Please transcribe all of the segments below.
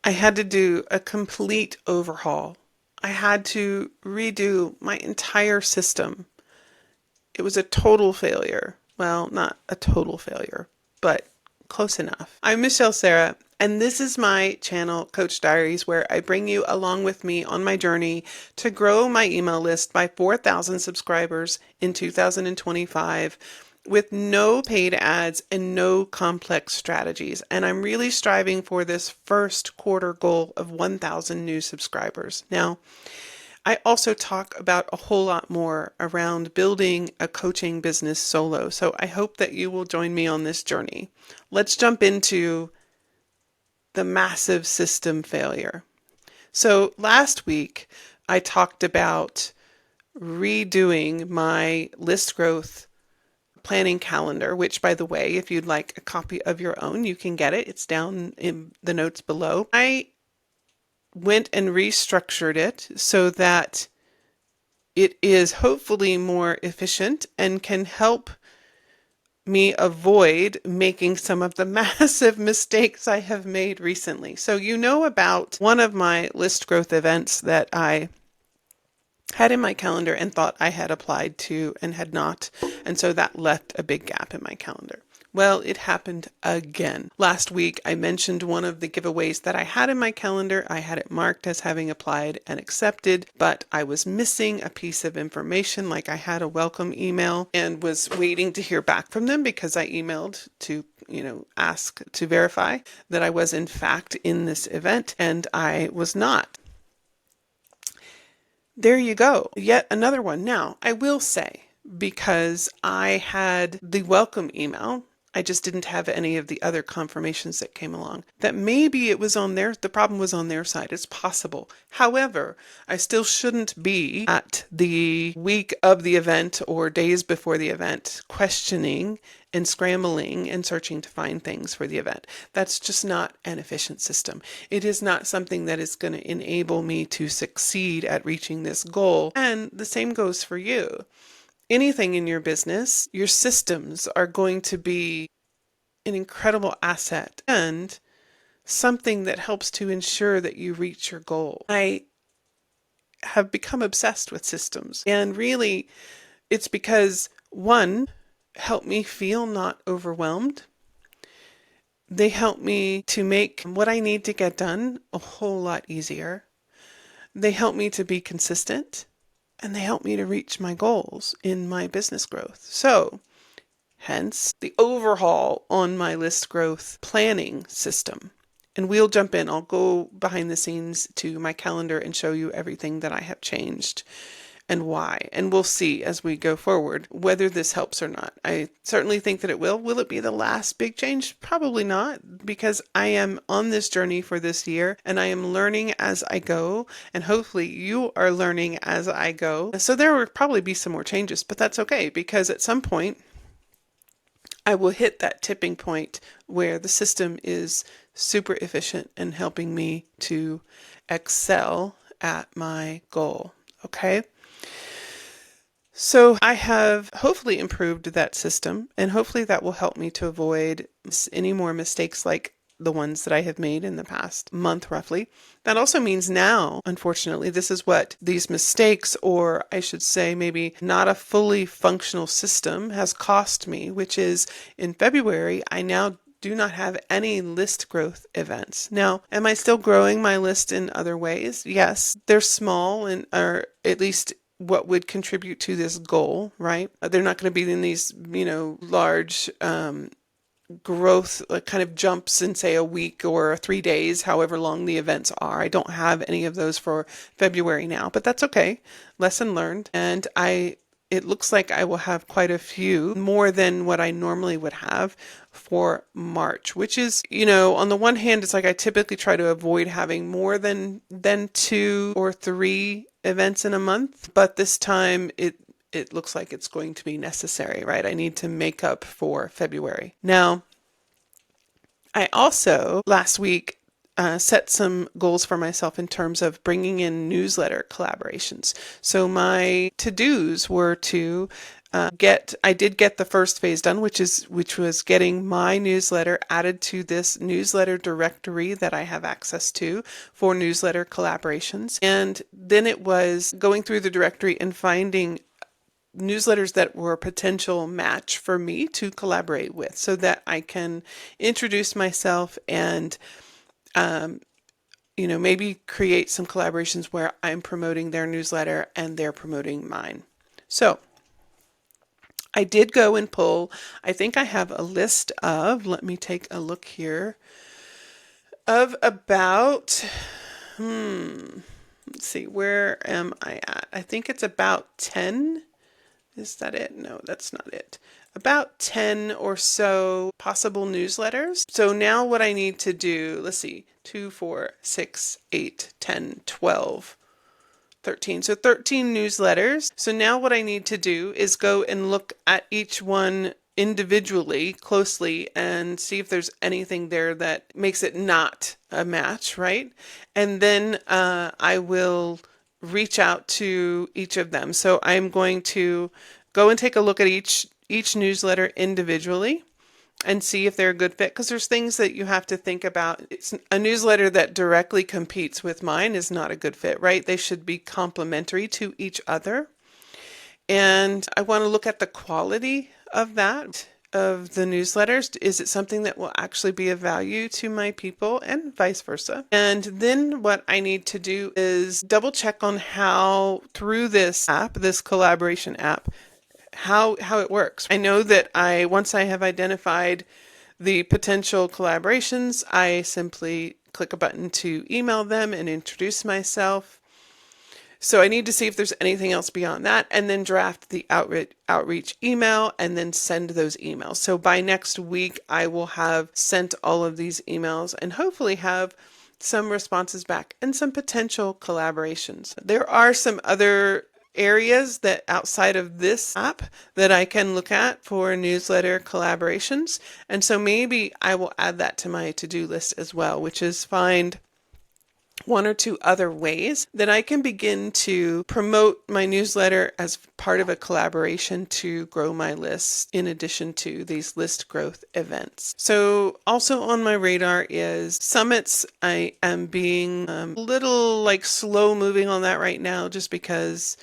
I had to do a complete overhaul. I had to redo my entire system. It was a total failure. Well, not a total failure, but close enough. I'm Michelle Sera, and this is my channel, Coach Diaries, where I bring you along with me on my journey to grow my email list by 4,000 subscribers in 2025 with no paid ads and no complex strategies. And I'm really striving for this first quarter goal of 1,000 new subscribers. Now, I also talk about a whole lot more around building a coaching business solo. So I hope that you will join me on this journey. Let's jump into the massive system failure. So last week, I talked about redoing my list growth planning calendar, which, by the way, if you'd like a copy of your own, you can get it. It's down in the notes below. I went and restructured it so that it is hopefully more efficient and can help me avoid making some of the massive mistakes I have made recently. So you know about one of my list growth events that I had in my calendar and thought I had applied to and had not. And so that left a big gap in my calendar. Well, it happened again. Last week, I mentioned one of the giveaways that I had in my calendar. I had it marked as having applied and accepted, but I was missing a piece of information, like I had a welcome email and was waiting to hear back from them because I emailed to ask to verify that I was in fact in this event, and I was not. There you go. Yet another one. Now, I will say, because I had the welcome email, I just didn't have any of the other confirmations that came along, that maybe it was the problem was on their side. It's possible. However, I still shouldn't be at the week of the event or days before the event questioning and scrambling and searching to find things for the event. That's just not an efficient system. It is not something that is going to enable me to succeed at reaching this goal. And the same goes for you. Anything in your business, your systems are going to be an incredible asset and something that helps to ensure that you reach your goal. I have become obsessed with systems, and really it's because, one, help me feel not overwhelmed. They help me to make what I need to get done a whole lot easier. They help me to be consistent. And they help me to reach my goals in my business growth. So, hence the overhaul on my list growth planning system. And we'll jump in. I'll go behind the scenes to my calendar and show you everything that I have changed and why. And we'll see as we go forward whether this helps or not. I certainly think that it will. Will it be the last big change? Probably not, because I am on this journey for this year and I am learning as I go, and hopefully you are learning as I go. So there will probably be some more changes, but that's okay, because at some point I will hit that tipping point where the system is super efficient and helping me to excel at my goal. Okay? So I have hopefully improved that system, and hopefully that will help me to avoid any more mistakes like the ones that I have made in the past month, roughly. That also means now, unfortunately, this is what these mistakes, or I should say maybe not a fully functional system, has cost me, which is in February, I now do not have any list growth events. Now, am I still growing my list in other ways? Yes, they're small, and or at least what would contribute to this goal, right? They're not going to be in these, large growth kind of jumps in, say, a week or 3 days, however long the events are. I don't have any of those for February now, but that's okay. Lesson learned. And it looks like I will have quite a few, more than what I normally would have for March, which is, on the one hand, it's like I typically try to avoid having more than 2 or 3 events in a month, but this time it looks like it's going to be necessary, right? I need to make up for February. Now, I also last week set some goals for myself in terms of bringing in newsletter collaborations. So my to-dos were to I did get the first phase done, which was getting my newsletter added to this newsletter directory that I have access to for newsletter collaborations. And then it was going through the directory and finding newsletters that were a potential match for me to collaborate with so that I can introduce myself and maybe create some collaborations where I'm promoting their newsletter and they're promoting mine. So I did go and pull, I think I have a list of, let me take a look here, of about, let's see, where am I at? I think it's about 10. Is that it? No, that's not it. About 10 or so possible newsletters. So now what I need to do, let's see, 2, 4, 6, 8, 10, 12, 13. So 13 newsletters. So now what I need to do is go and look at each one individually closely and see if there's anything there that makes it not a match, right? And then I will reach out to each of them. So I'm going to go and take a look at each newsletter individually and see if they're a good fit, because there's things that you have to think about. It's a newsletter that directly competes with mine is not a good fit, right? They should be complementary to each other. And I want to look at the quality of that, of the newsletters. Is it something that will actually be of value to my people, and vice versa? And then what I need to do is double check on how, through this app, this collaboration app, how it works. I know that once I have identified the potential collaborations, I simply click a button to email them and introduce myself. So I need to see if there's anything else beyond that, and then draft the outreach email and then send those emails. So by next week, I will have sent all of these emails and hopefully have some responses back and some potential collaborations. There are some other areas that outside of this app that I can look at for newsletter collaborations. And so maybe I will add that to my to-do list as well, which is find one or two other ways that I can begin to promote my newsletter as part of a collaboration to grow my list in addition to these list growth events. So also on my radar is summits. I am being a little slow moving on that right now just because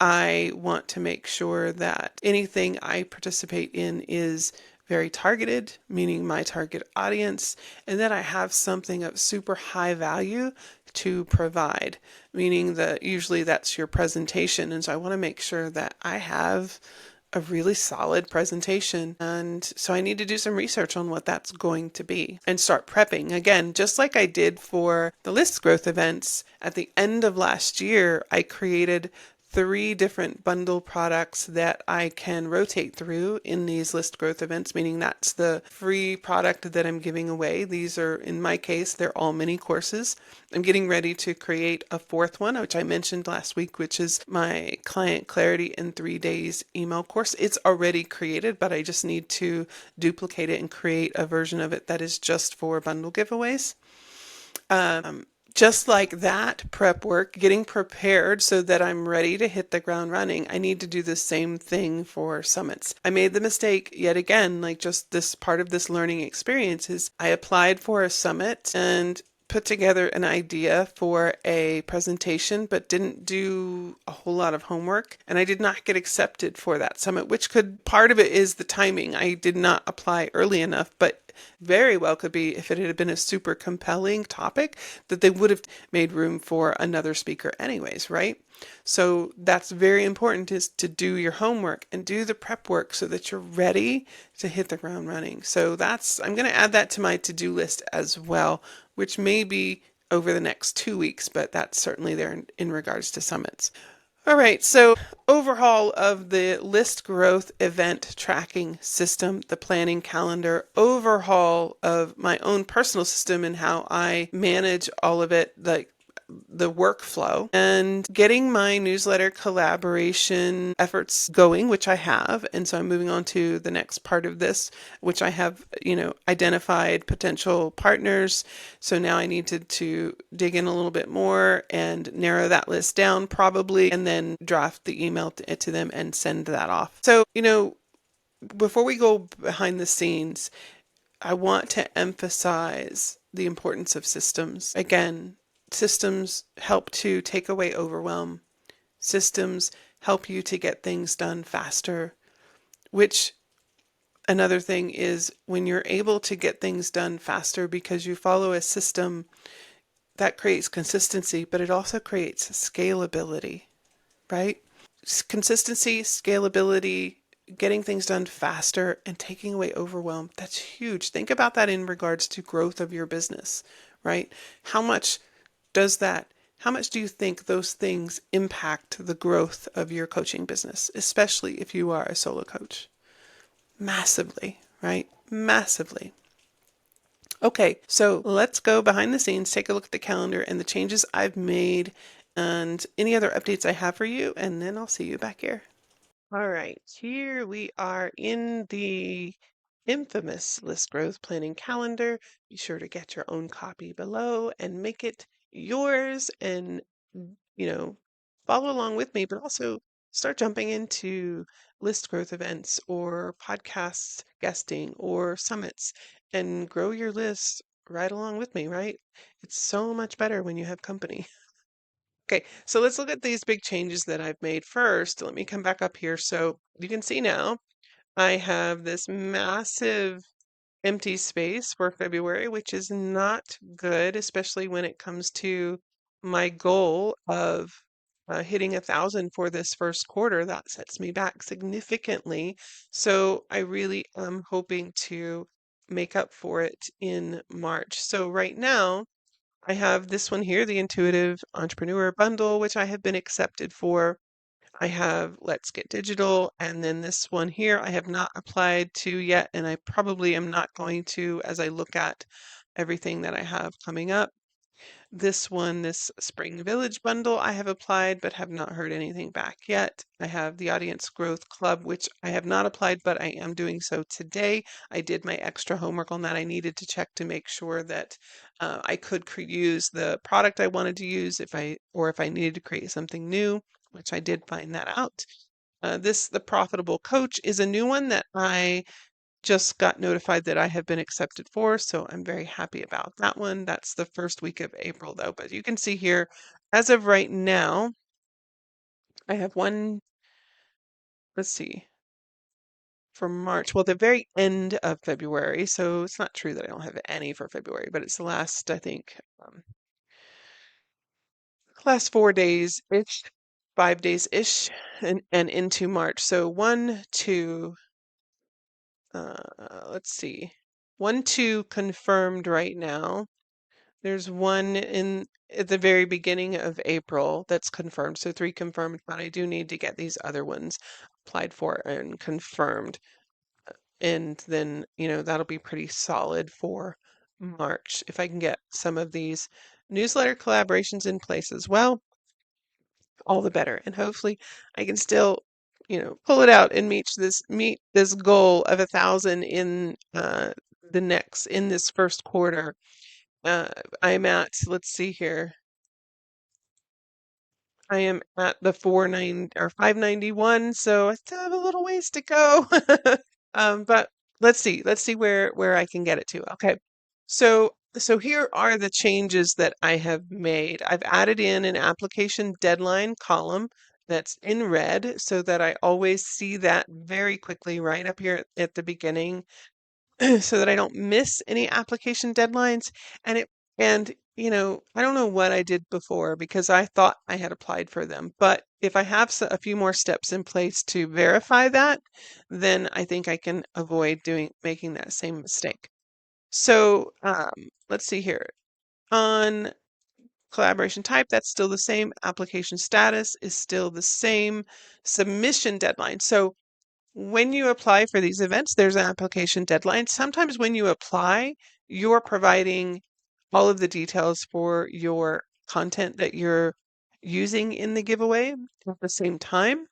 I want to make sure that anything I participate in is very targeted, meaning my target audience, and that I have something of super high value to provide, meaning that usually that's your presentation. And so I want to make sure that I have a really solid presentation. And so I need to do some research on what that's going to be and start prepping. Again, just like I did for the list growth events at the end of last year, I created 3 different bundle products that I can rotate through in these list growth events, meaning that's the free product that I'm giving away. These are, in my case, they're all mini courses. I'm getting ready to create a 4th one, which I mentioned last week, which is my Client Clarity in 3 Days email course. It's already created, but I just need to duplicate it and create a version of it that is just for bundle giveaways. Just like that prep work, getting prepared so that I'm ready to hit the ground running, I need to do the same thing for summits. I made the mistake yet again, just this part of this learning experience is I applied for a summit and put together an idea for a presentation, but didn't do a whole lot of homework. And I did not get accepted for that summit, which part of it is the timing. I did not apply early enough, but very well could be if it had been a super compelling topic that they would have made room for another speaker anyways, right? So that's very important, is to do your homework and do the prep work so that you're ready to hit the ground running. So I'm going to add that to my to-do list as well, which may be over the next 2 weeks, but that's certainly there in regards to summits. All right, so overhaul of the list growth event tracking system, the planning calendar, overhaul of my own personal system and how I manage all of it, the workflow and getting my newsletter collaboration efforts going, which I have. And so I'm moving on to the next part of this, which I have, identified potential partners. So now I need to dig in a little bit more and narrow that list down probably, and then draft the email to them and send that off. So, before we go behind the scenes, I want to emphasize the importance of systems. Again, systems help to take away overwhelm. Systems help you to get things done faster, which another thing is when you're able to get things done faster because you follow a system, that creates consistency, but it also creates scalability, right? Consistency, scalability, getting things done faster, and taking away overwhelm. That's huge. Think about that in regards to growth of your business, right? How much does that, how much do you think those things impact the growth of your coaching business, especially if you are a solo coach? Massively, right? Massively. Okay, so let's go behind the scenes, take a look at the calendar and the changes I've made and any other updates I have for you, and then I'll see you back here. All right, here we are in the infamous list growth planning calendar. Be sure to get your own copy below and make it yours and, you know, follow along with me, but also start jumping into list growth events or podcasts, guesting or summits and grow your list right along with me, right? It's so much better when you have company. Okay, so let's look at these big changes that I've made first. Let me come back up here. So you can see now I have this massive empty space for February, which is not good, especially when it comes to my goal of hitting 1,000 for this first quarter. That sets me back significantly. So I really am hoping to make up for it in March. So right now, I have this one here, the Intuitive Entrepreneur Bundle, which I have been accepted for. I have Let's Get Digital, and then this one here I have not applied to yet, and I probably am not going to as I look at everything that I have coming up. This one, this Spring Village bundle, I have applied but have not heard anything back yet. I have the Audience Growth Club, which I have not applied, but I am doing so today. I did my extra homework on that. I needed to check to make sure that I could use the product I wanted to use if I needed to create something new, which I did find that out. The Profitable Coach is a new one that I just got notified that I have been accepted for, so I'm very happy about that one. That's the first week of April, though. But you can see here, as of right now, I have one, let's see, for March. Well, the very end of February, so it's not true that I don't have any for February, but it's the last, I think, last 4 days-ish, 5 days-ish, and into March. So one, two, let's see, 1, 2 confirmed right now. There's one in at the very beginning of April that's confirmed. So 3 confirmed, but I do need to get these other ones applied for and confirmed. And then, that'll be pretty solid for March. If I can get some of these newsletter collaborations in place as well, all the better. And hopefully I can still, pull it out and meet this goal of 1,000 in in this first quarter. Uh, I'm at, let's see here. I am at the 591, so I still have a little ways to go. But let's see where I can get it to. Okay. So here are the changes that I have made. I've added in an application deadline column that's in red so that I always see that very quickly right up here at the beginning so that I don't miss any application deadlines. And I don't know what I did before because I thought I had applied for them. But if I have a few more steps in place to verify that, then I think I can avoid making that same mistake. So let's see here. On collaboration type, that's still the same. Application status is still the same. Submission deadline. So when you apply for these events, there's an application deadline. Sometimes when you apply, you're providing all of the details for your content that you're using in the giveaway at the same time.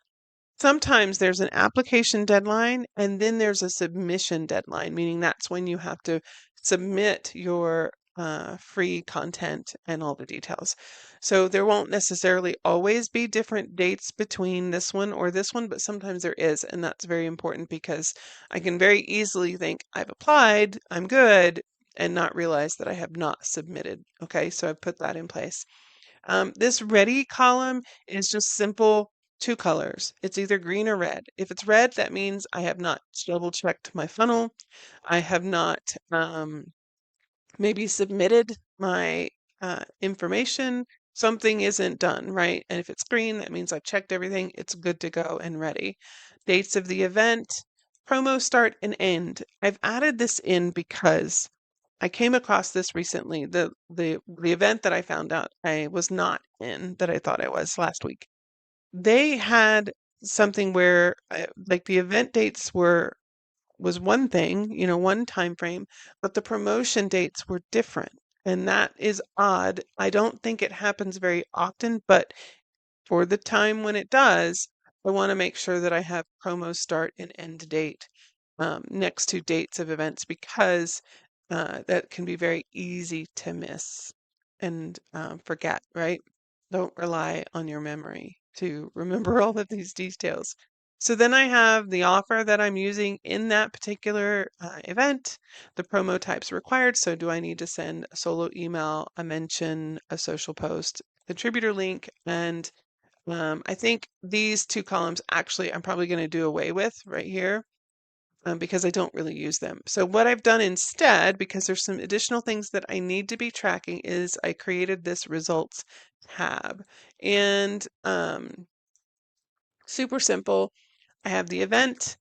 Sometimes there's an application deadline and then there's a submission deadline, meaning that's when you have to submit your free content and all the details. So there won't necessarily always be different dates between this one or this one, but sometimes there is. And that's very important because I can very easily think I've applied, I'm good, and not realize that I have not submitted. Okay, so I've put that in place. This ready column is just simple two colors. It's either green or red. If it's red, that means I have not double checked my funnel. I have not maybe submitted my information. Something isn't done, right? And if it's green, that means I've checked everything. It's good to go and ready. Dates of the event, promo start and end. I've added this in because I came across this recently. The event that I found out I was not in that I thought I was last week. They had something where like the event dates was one thing, one time frame, but the promotion dates were different. And that is odd. I don't think it happens very often, but for the time when it does, I want to make sure that I have promo start and end date next to dates of events because that can be very easy to miss and forget, right? Don't rely on your memory to remember all of these details. So then I have the offer that I'm using in that particular event, the promo types required. So do I need to send a solo email, a mention, a social post, contributor link, and I think these two columns actually I'm probably going to do away with right here because I don't really use them. So what I've done instead, because there's some additional things that I need to be tracking, is I created this results tab. And super simple. I have the event.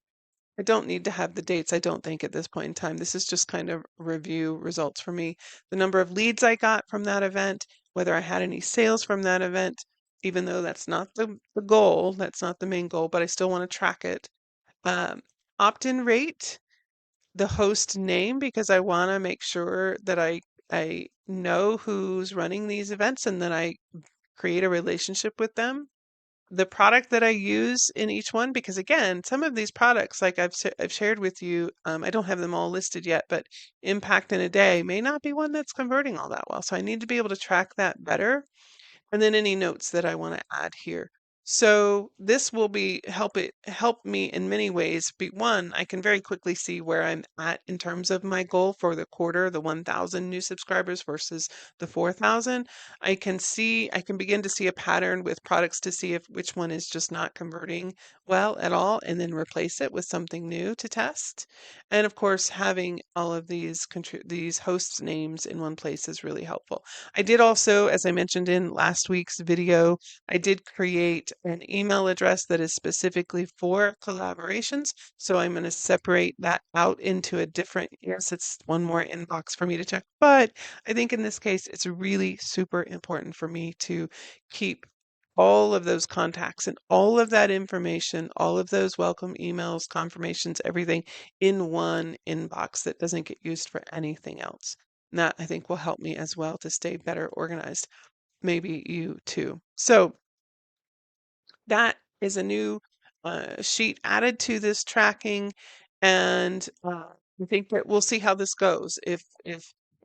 I don't need to have the dates, I don't think, at this point in time. This is just kind of review results for me. The number of leads I got from that event, whether I had any sales from that event, even though that's not the goal, that's not the main goal, but I still want to track it. Um, Opt-in rate, the host name, because I want to make sure that I know who's running these events and that I create a relationship with them. The product that I use in each one, because again, some of these products, like I've shared with you, I don't have them all listed yet, but impact in a day may not be one that's converting all that well. So I need to be able to track that better. And then any notes that I want to add here. So this will help me in many ways. One, I can very quickly see where I'm at in terms of my goal for the quarter, the 1,000 new subscribers versus the 4,000. I can begin to see a pattern with products to see if which one is just not converting well at all, and then replace it with something new to test. And of course, having all of these hosts names in one place is really helpful. I did also, as I mentioned in last week's video, I did create an email address that is specifically for collaborations. So I'm going to separate that out into a different, yes, it's one more inbox for me to check. But I think in this case, it's really super important for me to keep all of those contacts and all of that information, all of those welcome emails, confirmations, everything in one inbox that doesn't get used for anything else. And that I think will help me as well to stay better organized. Maybe you too. So that is a new sheet added to this tracking, and I think that we'll see how this goes. If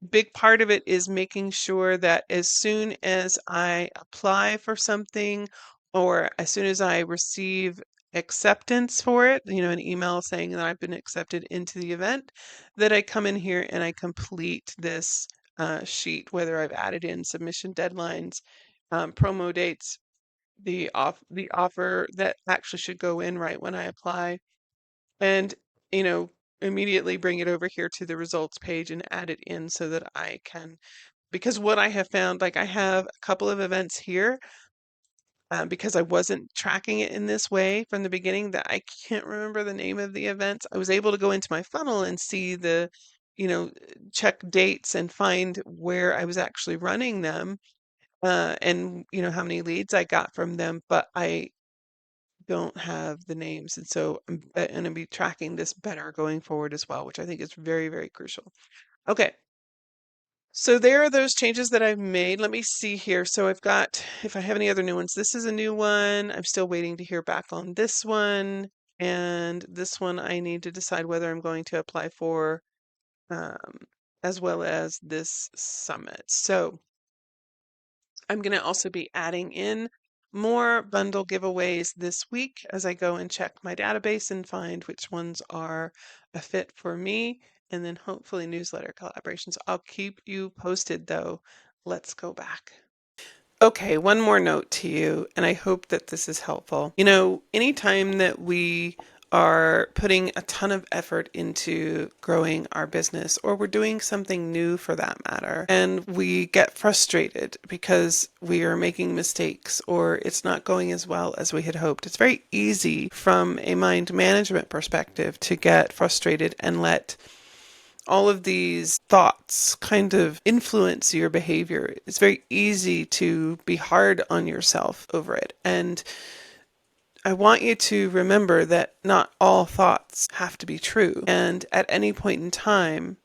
big part of it is making sure that as soon as I apply for something, or as soon as I receive acceptance for it, an email saying that I've been accepted into the event, that I come in here and I complete this sheet, whether I've added in submission deadlines, promo dates, the offer that actually should go in right when I apply, and you know immediately bring it over here to the results page and add it in so that I can, because what I have found, like I have a couple of events here, because I wasn't tracking it in this way from the beginning, that I can't remember the name of the events. I was able to go into my funnel and see you know check dates and find where I was actually running them, and how many leads I got from them, but I don't have the names. And so I'm going to be tracking this better going forward as well, which I think is very, very crucial. Okay. So there are those changes that I've made. Let me see here. So I've got, if I have any other new ones, this is a new one. I'm still waiting to hear back on this one. And this one I need to decide whether I'm going to apply for, um, as well as this summit. So I'm going to also be adding in more bundle giveaways this week as I go and check my database and find which ones are a fit for me, and then hopefully newsletter collaborations. I'll keep you posted though. Let's go back. Okay, one more note to you, and I hope that this is helpful. Anytime that we are putting a ton of effort into growing our business, or we're doing something new for that matter, and we get frustrated because we are making mistakes or it's not going as well as we had hoped, it's very easy from a mind management perspective to get frustrated and let all of these thoughts kind of influence your behavior. It's very easy to be hard on yourself over it. And I want you to remember that not all thoughts have to be true. And at any point in time,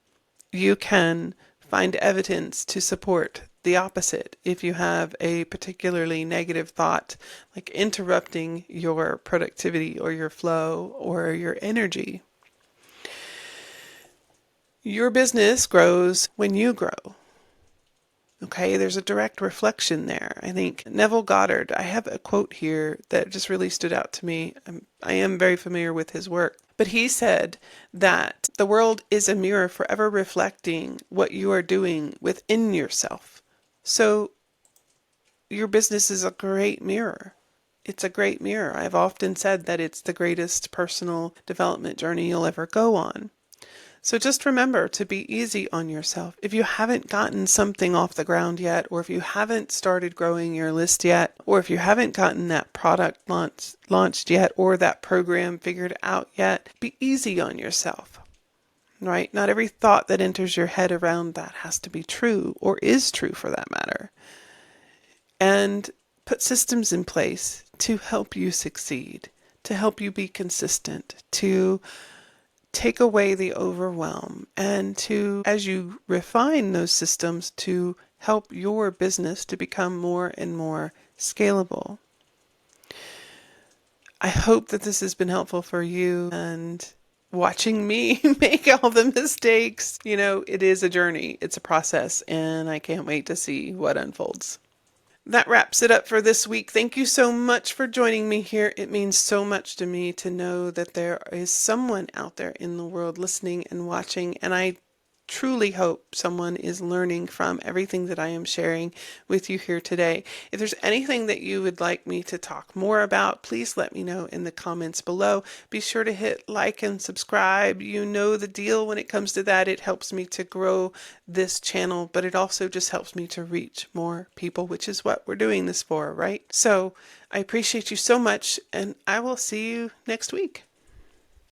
you can find evidence to support the opposite. If you have a particularly negative thought, like interrupting your productivity or your flow or your energy, your business grows when you grow. Okay, there's a direct reflection there. I think Neville Goddard, I have a quote here that just really stood out to me. I am very familiar with his work, but he said that the world is a mirror forever reflecting what you are doing within yourself. So your business is a great mirror. It's a great mirror. I've often said that it's the greatest personal development journey you'll ever go on. So just remember to be easy on yourself. If you haven't gotten something off the ground yet, or if you haven't started growing your list yet, or if you haven't gotten that product launched yet, or that program figured out yet, be easy on yourself, right? Not every thought that enters your head around that has to be true, or is true for that matter. And put systems in place to help you succeed, to help you be consistent, to take away the overwhelm, and to, as you refine those systems, to help your business to become more and more scalable. I hope that this has been helpful for you, and watching me make all the mistakes, it is a journey, it's a process, and I can't wait to see what unfolds. That wraps it up for this week. Thank you so much for joining me here. It means so much to me to know that there is someone out there in the world listening and watching, and I truly hope someone is learning from everything that I am sharing with you here today. If there's anything that you would like me to talk more about, please let me know in the comments below. Be sure to hit like and subscribe. You know the deal when it comes to that. It helps me to grow this channel, but it also just helps me to reach more people, which is what we're doing this for, right? So I appreciate you so much, and I will see you next week.